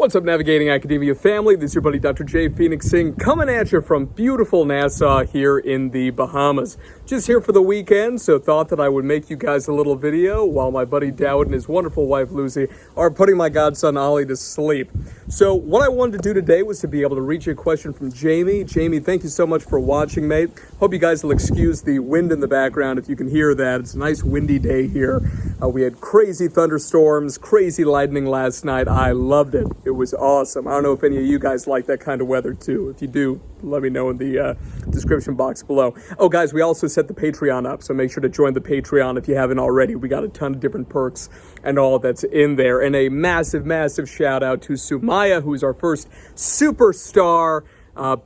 What's up, Navigating Academia family? This is your buddy Dr. J. Phoenix Singh coming at you from beautiful Nassau here in the Bahamas. Just here for the weekend, so thought that I would make you guys a little video while my buddy Dowd and his wonderful wife Lucy are putting my godson Ollie to sleep. So what I wanted to do today was to be able to reach a question from Jamie. Jamie, thank you so much for watching, mate. Hope you guys will excuse the wind in the background if you can hear that. It's a nice windy day here. We had crazy thunderstorms, crazy lightning last night. I loved it. It was awesome. I don't know if any of you guys like that kind of weather too. If you do, let me know in the description box below. Oh, guys, we also set the Patreon up, so make sure to join the Patreon if you haven't already. We got a ton of different perks and all that's in there. And a massive, massive shout out to Sumaya, who's our first superstar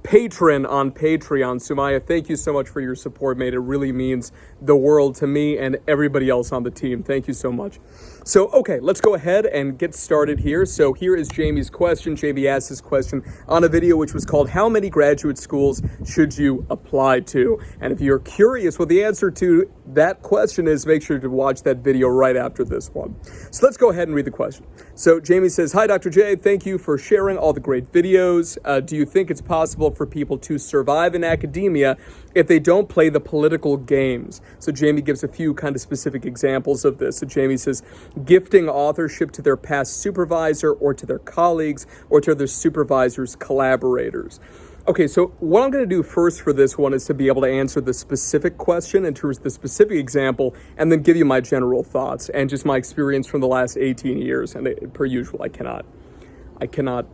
patron on Patreon. Sumaya, thank you so much for your support, mate. It really means the world to me and everybody else on the team. Thank you so much. So, okay, let's go ahead and get started here. So here is Jamie's question. Jamie asked this question on a video which was called, how many graduate schools should you apply to? And if you're curious what the answer to that question is, make sure to watch that video right after this one. So let's go ahead and read the question. So Jamie says, hi, Dr. J. Thank you for sharing all the great videos. Do you think it's possible for people to survive in academia if they don't play the political games? So Jamie gives a few kind of specific examples of this. So Jamie says, gifting authorship to their past supervisor or to their colleagues or to their supervisor's collaborators. Okay, so what I'm going to do first for this one is to be able to answer the specific question in terms of the specific example and then give you my general thoughts and just my experience from the last 18 years. And per usual, I cannot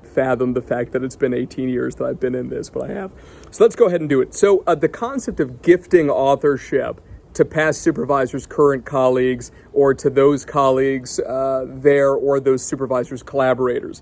fathom the fact that it's been 18 years that I've been in this, but I have. So let's go ahead and do it. So the concept of gifting authorship to past supervisors, current colleagues, or to those colleagues there or those supervisors' collaborators.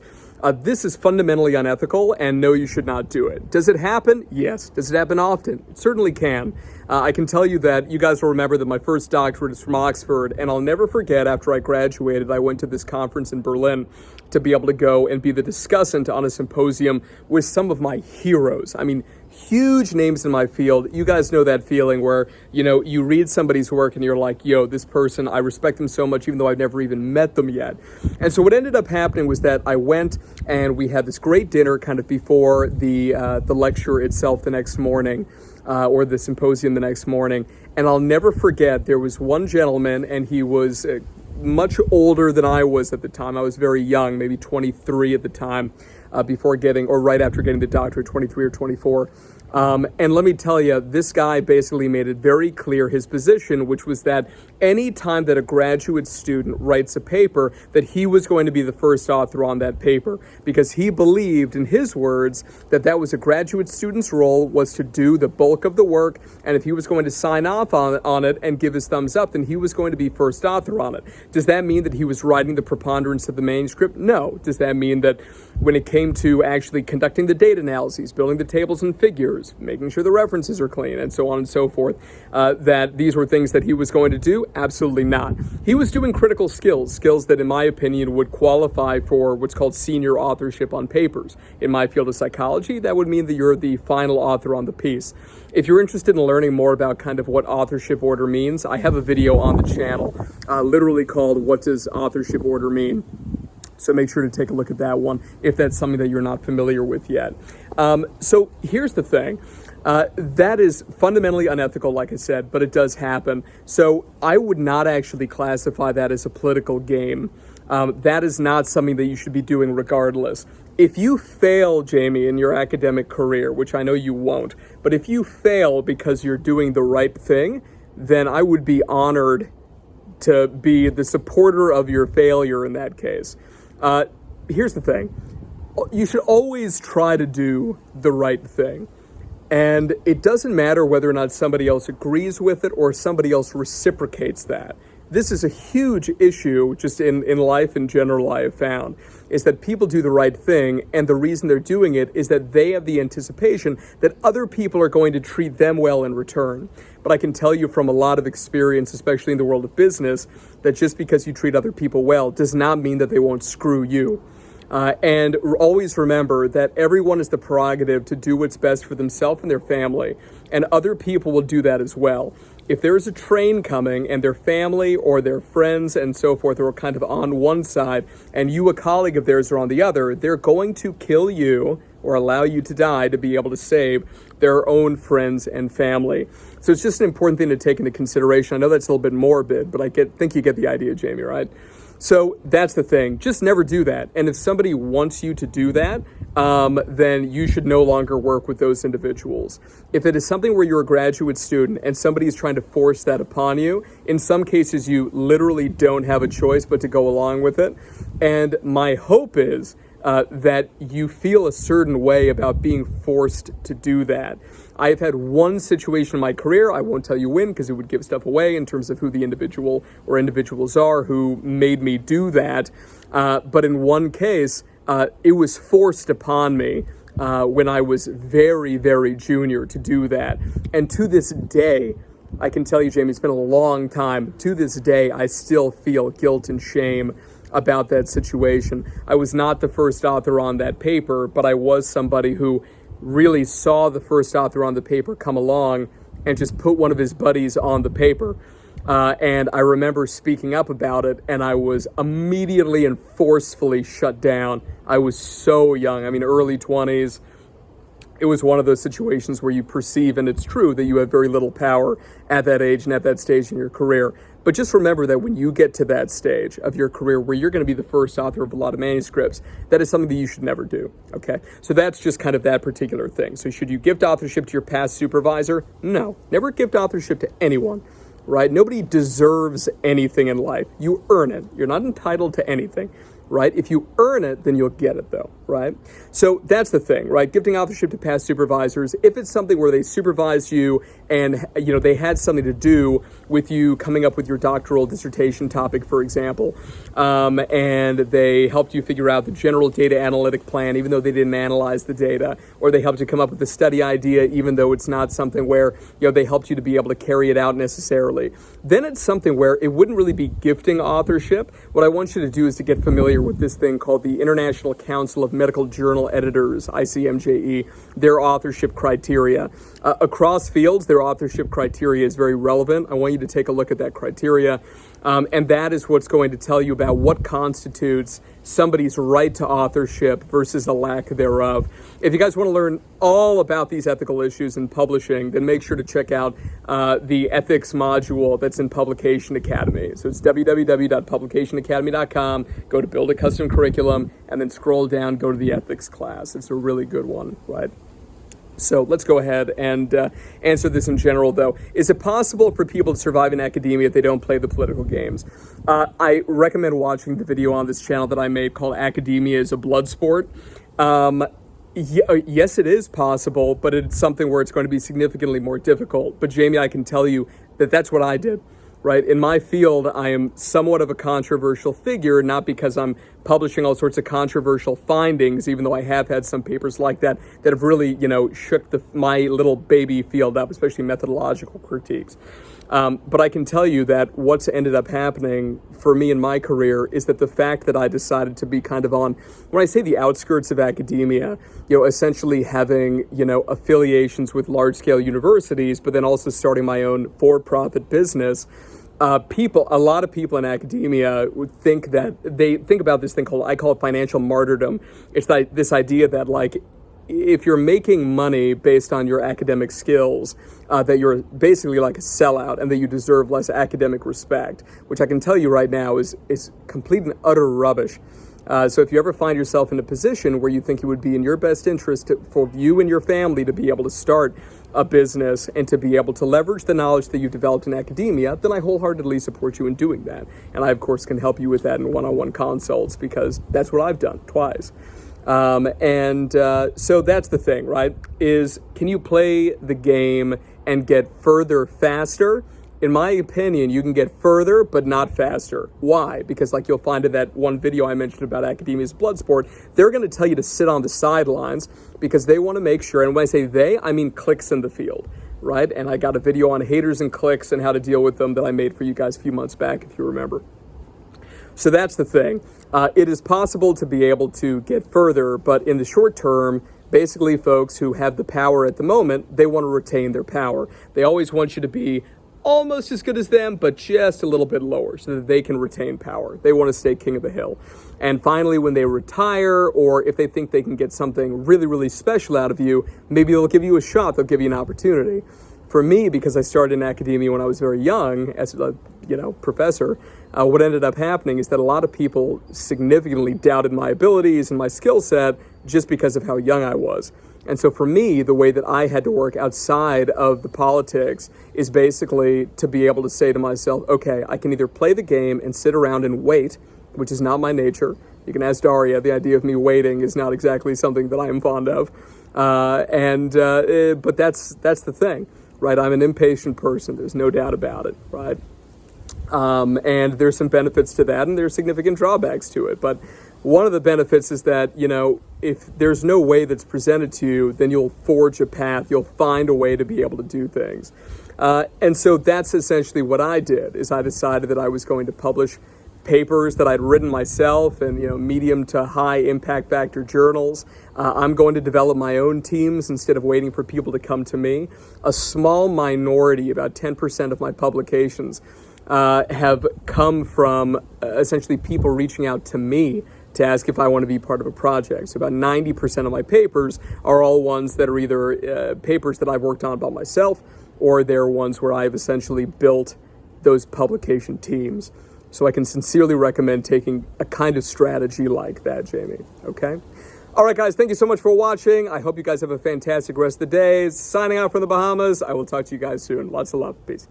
This is fundamentally unethical, and no, you should not do it. Does it happen? Yes. Does it happen often? It certainly can. I can tell you that you guys will remember that my first doctorate is from Oxford, and I'll never forget after I graduated, I went to this conference in Berlin to be able to go and be the discussant on a symposium with some of my heroes. I mean, huge names in my field. You guys know that feeling where, you read somebody's work and you're like, yo, this person, I respect them so much even though I've never even met them yet. And so what ended up happening was that I went and we had this great dinner kind of before the lecture itself the next morning, or the symposium the next morning. And I'll never forget, there was one gentleman and he was much older than I was at the time. I was very young, maybe 23 at the time, right after getting the doctorate, 23 or 24. And let me tell you, this guy basically made it very clear his position, which was that any time that a graduate student writes a paper, that he was going to be the first author on that paper, because he believed, in his words, that that was a graduate student's role, was to do the bulk of the work, and if he was going to sign off on it and give his thumbs up, then he was going to be first author on it. Does that mean that he was writing the preponderance of the manuscript? No. Does that mean that when it came to actually conducting the data analyses, building the tables and figures, making sure the references are clean, and so on and so forth, that these were things that he was going to do? Absolutely not. He was doing critical skills that, in my opinion, would qualify for what's called senior authorship on papers. In my field of psychology, that would mean that you're the final author on the piece. If you're interested in learning more about kind of what authorship order means, I have a video on the channel, literally called What Does Authorship Order Mean? So make sure to take a look at that one if that's something that you're not familiar with yet. So here's the thing. That is fundamentally unethical, like I said, but it does happen. So I would not actually classify that as a political game. That is not something that you should be doing regardless. If you fail, Jamie, in your academic career, which I know you won't, but if you fail because you're doing the right thing, then I would be honored to be the supporter of your failure in that case. Here's the thing. You should always try to do the right thing. And it doesn't matter whether or not somebody else agrees with it or somebody else reciprocates that. This is a huge issue just in life in general, I have found, is that people do the right thing, and the reason they're doing it is that they have the anticipation that other people are going to treat them well in return. But I can tell you from a lot of experience, especially in the world of business, that just because you treat other people well does not mean that they won't screw you. And always remember that everyone has the prerogative to do what's best for themselves and their family, and other people will do that as well. if there's a train coming and their family or their friends and so forth are kind of on one side and you, a colleague of theirs, are on the other, they're going to kill you or allow you to die to be able to save their own friends and family. So it's just an important thing to take into consideration. I know that's a little bit morbid, but I think you get the idea, Jamie, right? So that's the thing. Just never do that. And if somebody wants you to do that, then you should no longer work with those individuals. If it is something where you're a graduate student and somebody is trying to force that upon you, in some cases you literally don't have a choice but to go along with it. And my hope is that you feel a certain way about being forced to do that. I've had one situation in my career, I won't tell you when because it would give stuff away in terms of who the individual or individuals are who made me do that. But in one case, it was forced upon me when I was very, very junior to do that. And to this day, I can tell you, Jamie, it's been a long time. To this day, I still feel guilt and shame about that situation. I was not the first author on that paper, but I was somebody who really saw the first author on the paper come along and just put one of his buddies on the paper. And I remember speaking up about it, and I was immediately and forcefully shut down. I was so young, early 20s. It was one of those situations where you perceive, and it's true, that you have very little power at that age and at that stage in your career. But just remember that when you get to that stage of your career where you're going to be the first author of a lot of manuscripts, that is something that you should never do, okay? So that's just kind of that particular thing. So should you gift authorship to your past supervisor? No, never gift authorship to anyone, right? Nobody deserves anything in life. You earn it. You're not entitled to anything, right? If you earn it, then you'll get it though, right? So that's the thing, right? Gifting authorship to past supervisors, if it's something where they supervised you and, they had something to do with you coming up with your doctoral dissertation topic, for example, and they helped you figure out the general data analytic plan, even though they didn't analyze the data, or they helped you come up with a study idea, even though it's not something where, they helped you to be able to carry it out necessarily, then it's something where it wouldn't really be gifting authorship. What I want you to do is to get familiar with this thing called the International Council of Medical Journal Editors, ICMJE, their authorship criteria. Across fields, their authorship criteria is very relevant. I want you to take a look at that criteria. And that is what's going to tell you about what constitutes somebody's right to authorship versus a lack thereof. If you guys want to learn all about these ethical issues in publishing, then make sure to check out the ethics module that's in Publication Academy. So it's www.publicationacademy.com. Go to Build a Custom Curriculum, and then scroll down, go to the ethics class. It's a really good one, right? So let's go ahead and answer this in general, though. Is it possible for people to survive in academia if they don't play the political games? I recommend watching the video on this channel that I made called Academia is a Blood Sport. Yes, it is possible, but it's something where it's going to be significantly more difficult. But Jamie, I can tell you that that's what I did. Right? In my field, I am somewhat of a controversial figure, not because I'm publishing all sorts of controversial findings, even though I have had some papers like that have really, shook my little baby field up, especially methodological critiques. But I can tell you that what's ended up happening for me in my career is that the fact that I decided to be kind of on, when I say the outskirts of academia, essentially having, affiliations with large-scale universities, but then also starting my own for-profit business, a lot of people in academia would think that they think about this thing I call it financial martyrdom. It's this idea that if you're making money based on your academic skills, that you're basically like a sellout and that you deserve less academic respect, which I can tell you right now is complete and utter rubbish. So if you ever find yourself in a position where you think it would be in your best interest for you and your family to be able to start a business and to be able to leverage the knowledge that you've developed in academia, then I wholeheartedly support you in doing that. And I, of course, can help you with that in one-on-one consults because that's what I've done twice. So that's the thing, right? Is can you play the game and get further faster? In my opinion, you can get further, but not faster. Why? Because you'll find in that one video I mentioned about academia's blood sport, they're going to tell you to sit on the sidelines because they want to make sure, and when I say they, I mean cliques in the field, right? And I got a video on haters and cliques and how to deal with them that I made for you guys a few months back, if you remember. So that's the thing. It is possible to be able to get further, but in the short term, basically folks who have the power at the moment, they want to retain their power. They always want you to be almost as good as them, but just a little bit lower so that they can retain power. They want to stay king of the hill. And finally, when they retire, or if they think they can get something really, really special out of you, maybe they'll give you a shot, they'll give you an opportunity. For me, because I started in academia when I was very young as a professor, what ended up happening is that a lot of people significantly doubted my abilities and my skill set just because of how young I was. And so for me, the way that I had to work outside of the politics is basically to be able to say to myself, okay, I can either play the game and sit around and wait, which is not my nature. You can ask Daria, the idea of me waiting is not exactly something that I am fond of. But that's the thing, right? I'm an impatient person. There's no doubt about it, right? And there's some benefits to that, and there's significant drawbacks to it. But one of the benefits is that, if there's no way that's presented to you, then you'll forge a path. You'll find a way to be able to do things. And so that's essentially what I did, is I decided that I was going to publish papers that I'd written myself in, medium to high impact factor journals. I'm going to develop my own teams instead of waiting for people to come to me. A small minority, about 10% of my publications, have come from essentially people reaching out to me to ask if I want to be part of a project. So about 90% of my papers are all ones that are either papers that I've worked on by myself, or they're ones where I've essentially built those publication teams. So I can sincerely recommend taking a kind of strategy like that, Jamie, okay? All right, guys, thank you so much for watching. I hope you guys have a fantastic rest of the day. Signing out from the Bahamas. I will talk to you guys soon. Lots of love. Peace.